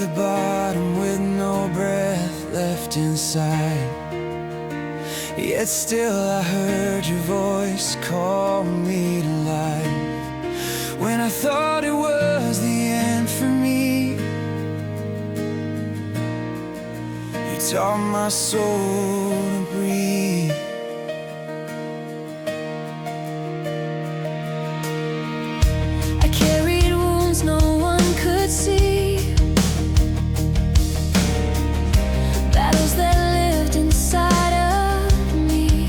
the bottom with no breath left inside. Yet still I heard your voice call me to life. When I thought it was the end for me, you taught my soul to breathe. I carried wounds no one could see, battles that lived inside of me.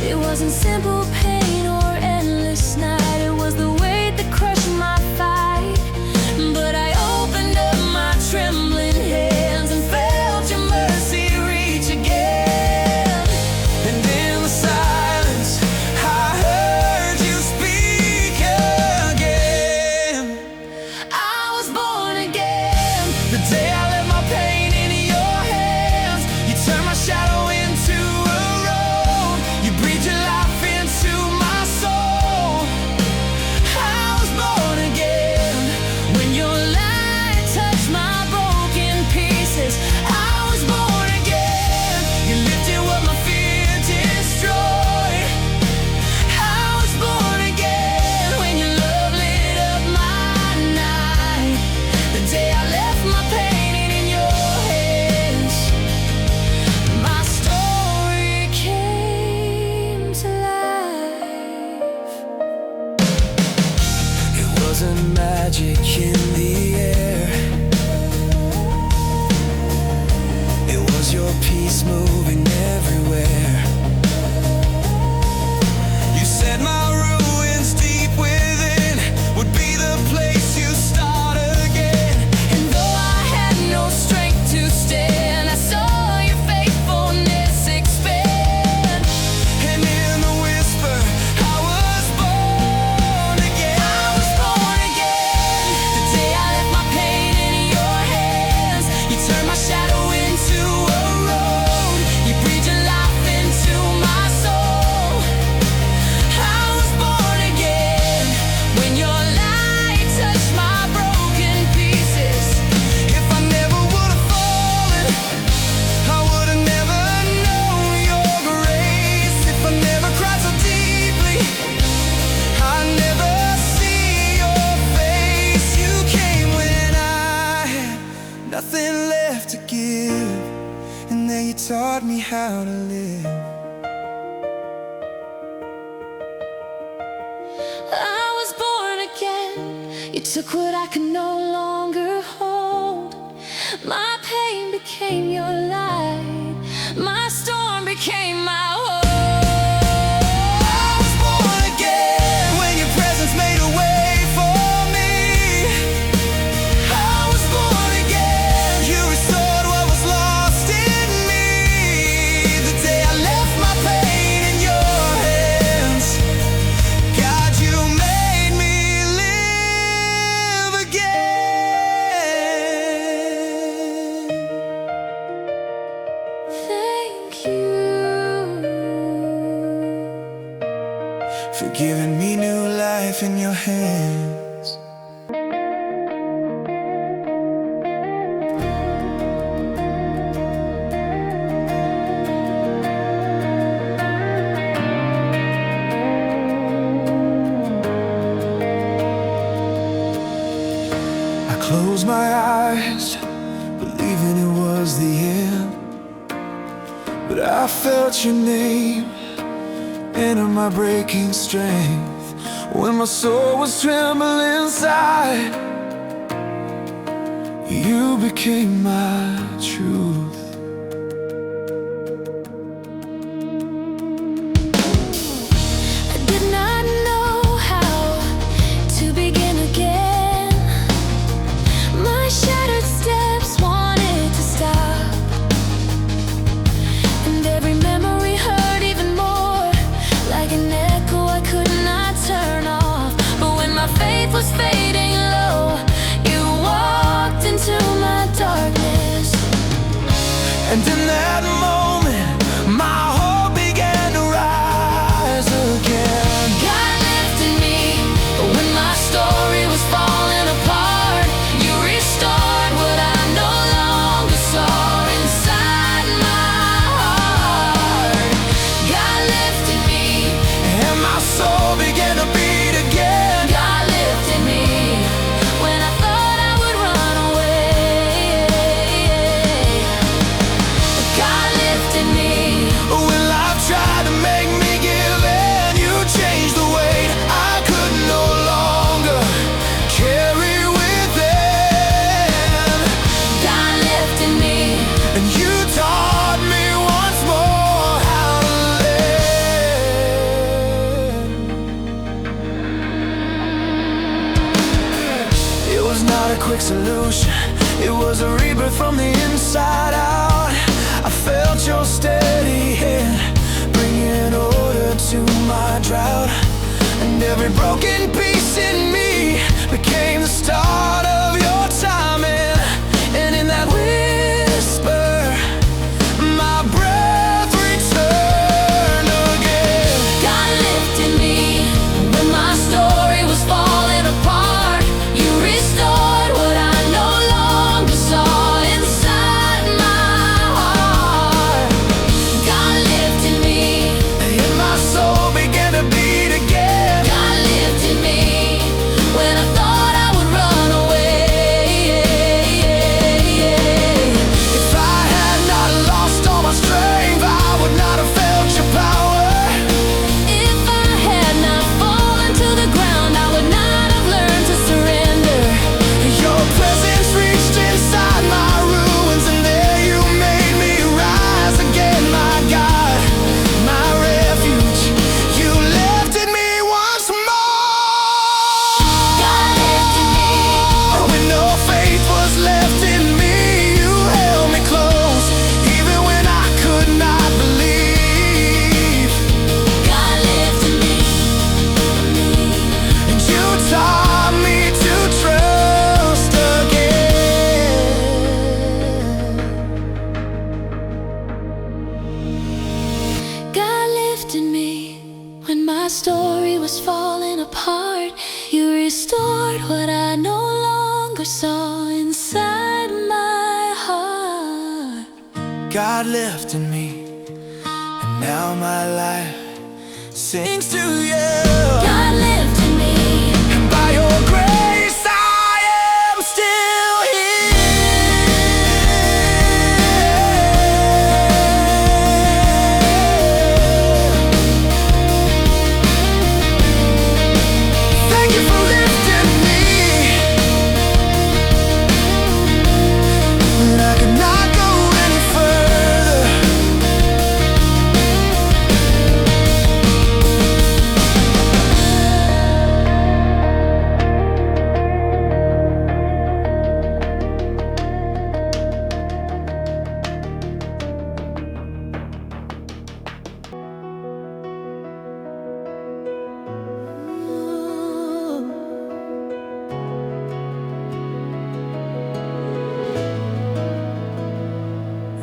It wasn't simple pain or endless night, it was the weight that crushed my fight. But I opened up my trembling hands and felt your mercy reach again. And in the silence I heard you speak again. I was born again The day I let my pain into your hands. You turned my shadow into a road. You breathed your life into my soul. I was born again when your light touched my broken pieces. I was born again. You lifted what my fear destroyed. I was born again when your love lit up my night. The day I left my pain in your hands, my story came to life. It wasn't magic in the air. It was your peace moving everywhere. You said my ruins deep within would be the place you start again. And though I had no strength to stand, I saw your faithfulness expand. And in the whisper I was born again. I was born again the day I left my pain in your hands. You turned my shadow into a road. You breathed your life into my soul. I was born again when your light touched my broken pieces. If I never would have fallen, I would have never known your grace. If I never cried so deeply, I'd never see your face. You came when I had nothing left to give, and then you taught me how to live. I was born again. You took what I could no longer hold. My pain became your light. My storm became my hope. I was born again when your presence made a way for me. I was born again. You restored what was lost in me. The day I left my pain in your hands, God, you made me live again. Thank you For giving me new life in your hands. I closed my eyes, believing it was the end, but I felt your name enter my breaking strength. When my soul was trembling inside, you became my truth. I did not know how to begin again. My shattered steps wanted to stop, and every memory hurt even more, like an echo I could not turn off. But when my faith was fading low, you walked into my darkness. And in that moment, my hope began to rise again. God lifted me when my story was falling apart. You restored quick solution. It was a rebirth from the inside out. I felt your steady hand bringing order to my drought, and every broken piece in me became the start of your timing. And in that whisper, my breath returned again. God lifted me when my story was falling apart. You restored what I no longer saw inside my heart. God lifted me, And my soul began to beat again. God lifted me when I thought I would run away. If I had not lost all my strength, I would not have felt your power. If I had not fallen to the ground, I would not have learned to surrender. Your presence reached inside my ruins, and there you made me rise again. My God, my refuge, you lifted me once more. God lifted me, When no faith was left in me, you held me close, even when I could not believe. God lifted me. And you taught me to trust again. God lifted me when my story was falling apart. You restored what I no longer saw inside my heart. God lifted me, and now my life sings to you. God lifted me. And by your grace I am still here. Thank you for lifting me when I could not go any further.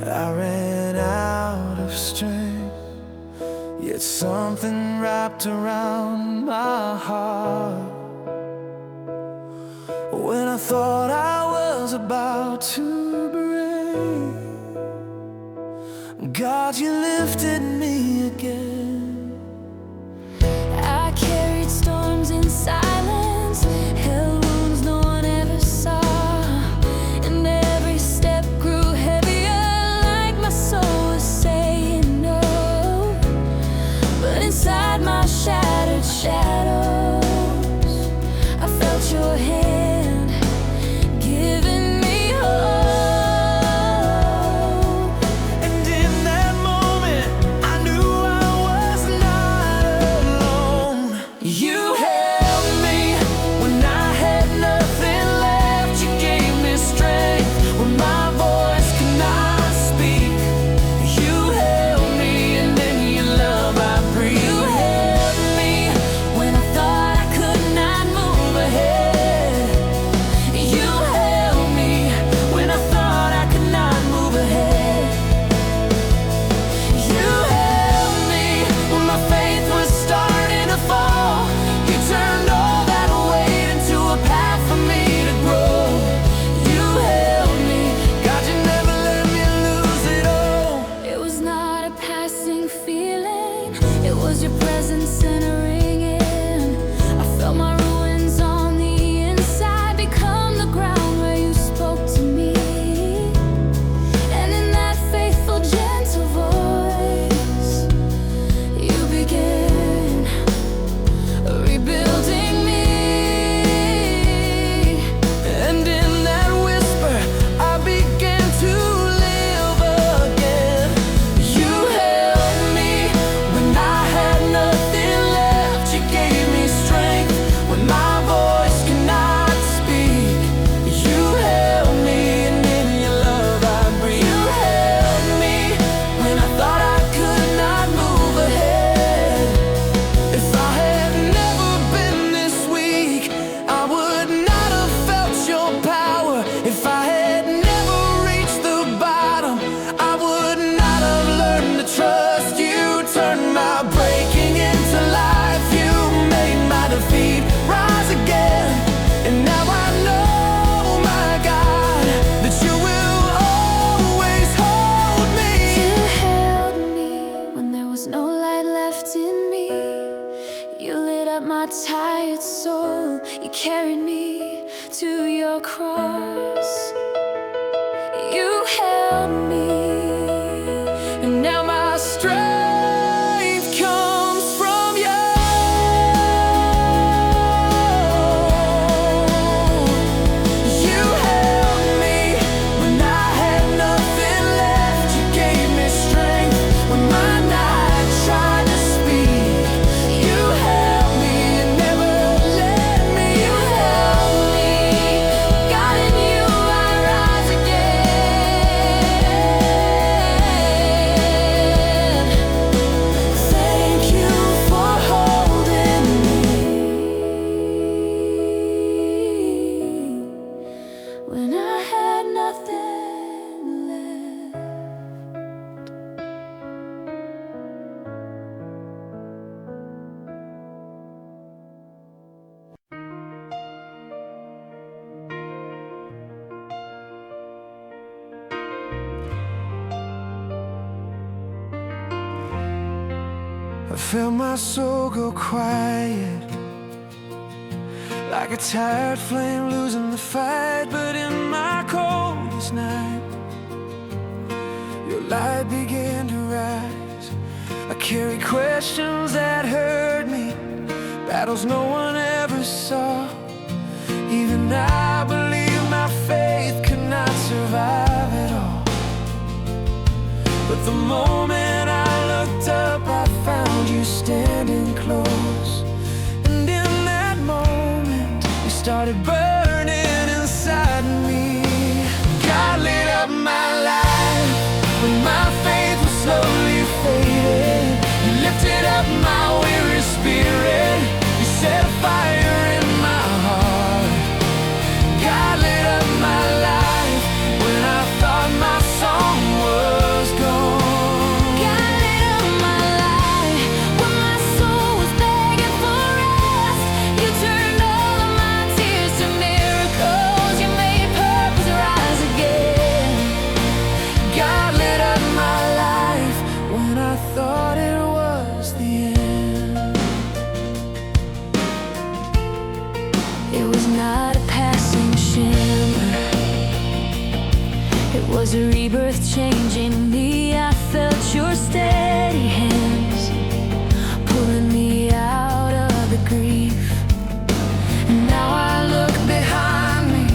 I ran out of strength, yet something wrapped around my heart. When I thought I was about to break, God, you lifted me again. I carried storms in silence, held wounds no one ever saw, and every step grew heavier, like my soul was saying no. But inside my shattered shadows, I felt your hand giving me hope. And in that moment, I knew I was carried me to your cross. You held me, and now my strength comes from you. You held me when I had nothing left. You gave me strength when my night tried to speak. You held me and never let me. You held me, God, in you I rise again. Thank you for holding me when I had nothing left. I felt my soul go quiet, like a tired flame losing the fight. But in my coldest night, your light began to rise. I carried questions that hurt me, battles no one ever saw. Even I believed my faith could not survive it all. But the moment I looked up, I found you standing close. And in that moment, you started burning inside me. God lit up my life when my faith was slowly fading. You lifted up my weary spirit. You set a fire in my heart. God lit up my life when I thought my song was gone. God lit up my life when my soul was begging for rest. You turned all of my tears to miracles. You made purpose rise again. God lit up my life when I thought it was the end. It was not a passing shimmer, it was a rebirth changing me. I felt your steady hands pulling me out of the grief. And now I look behind me,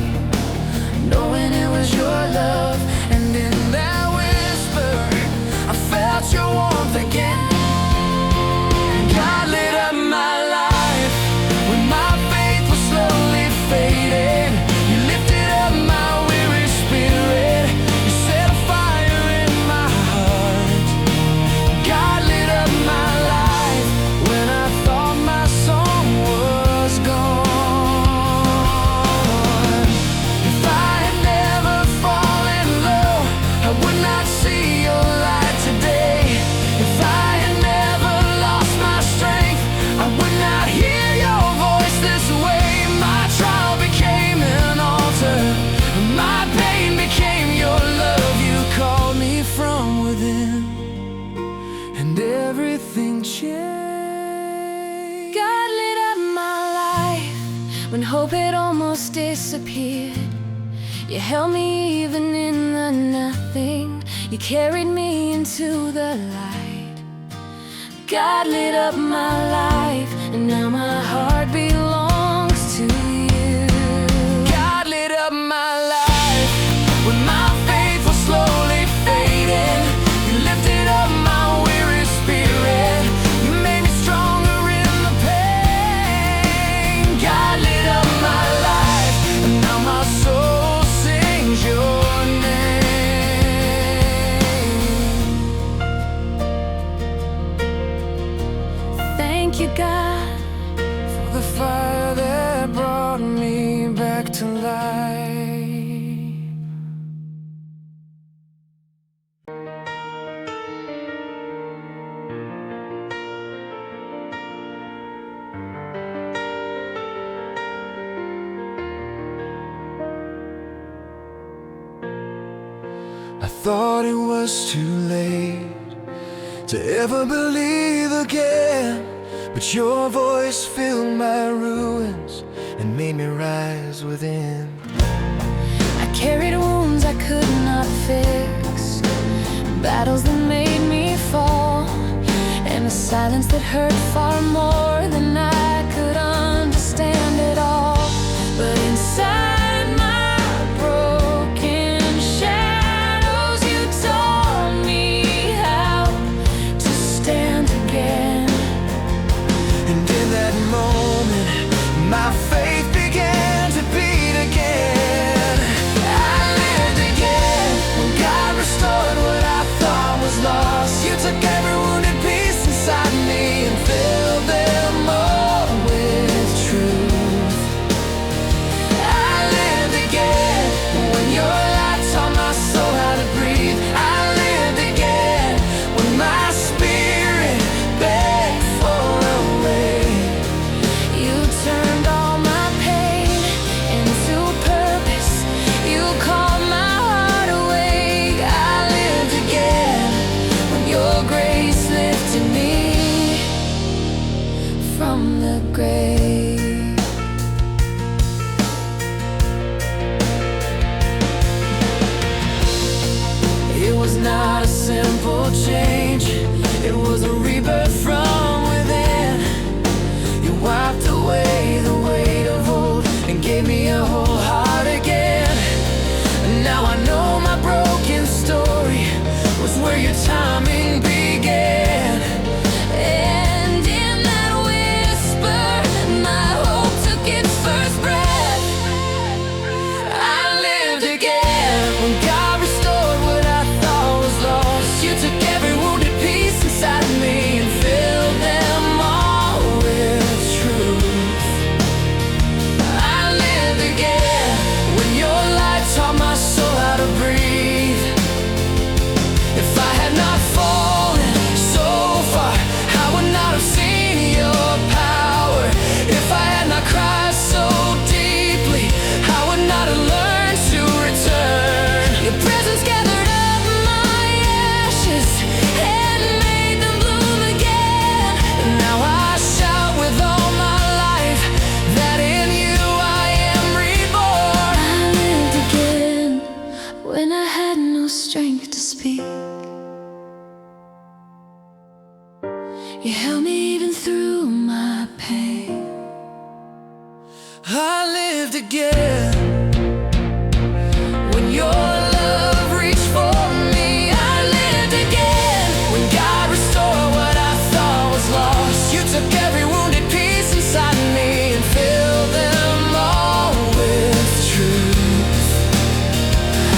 knowing it was your love. And in that whisper, I felt your warmth again. God lit up my life when my faith was slowly fading. You lifted up my weary spirit. You set a fire in my heart. God lit up my life when I thought my song was gone. If I had never fallen low, I would not see your light today. If I had never lost my strength, I would not hear your voice this way. My trial became an altar, my pain became your love. You called me from within, and everything changed. God lit up my life when hope had almost disappeared. You held me even in the nothing. You carried me into the light. God lit up my life, and now my heart belongs to you. God lit up my life when my faith was slowly fading. You lifted up my weary spirit. You made me stronger in the pain. God lit up my life, and now my soul sings your name. Thank you, God, For the fire that brought me back to life. I thought it was too late to ever believe again, but your voice filled my ruins and made me rise within. I carried wounds I could not fix, battles that made me fall, and a silence that hurt far more than I could understand at all. But inside my broken shadows, you taught me how to stand again. And in that moment, my faith began to beat again. I lived again when God restored what I thought was lost. You took every wounded piece inside me and filled them all with truth. I lived again when your light taught my soul how to breathe. I lived again when my spirit begged for a way. You turned all my pain into purpose. You called my heart awake. I lived again when your grace lifted me from the grave. It was not a simple change, it was a rebirth from within. You wiped away the weight of old and gave me a whole heart again. And now I know my broken story was where your timing began. And in that whisper, my hope took its first breath. I lived again when God restored what I thought was lost. You took every wounded piece inside of me and filled them all with truth. I lived again when your light taught my soul how to breathe. If I had not fallen so far, I would not have seen your power. If I had not cried so deeply, I would not have learned to return. Your presence gathered up my ashes and made them bloom again. And now I shout with all my life that in you I am reborn. I lived again when I had no strength to speak. You held me even through my pain. I lived again when your love reached for me. I lived again when God restored what I thought was lost. You took every wounded piece inside of me and filled them all with truth.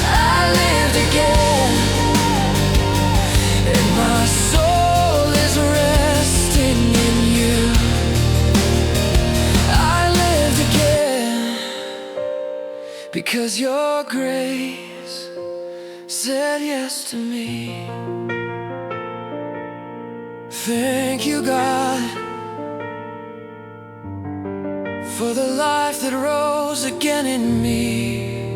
I lived again and my soul is resting in you. I lived again because your grace said yes to me. Thank you, God, for the life that rose again in me.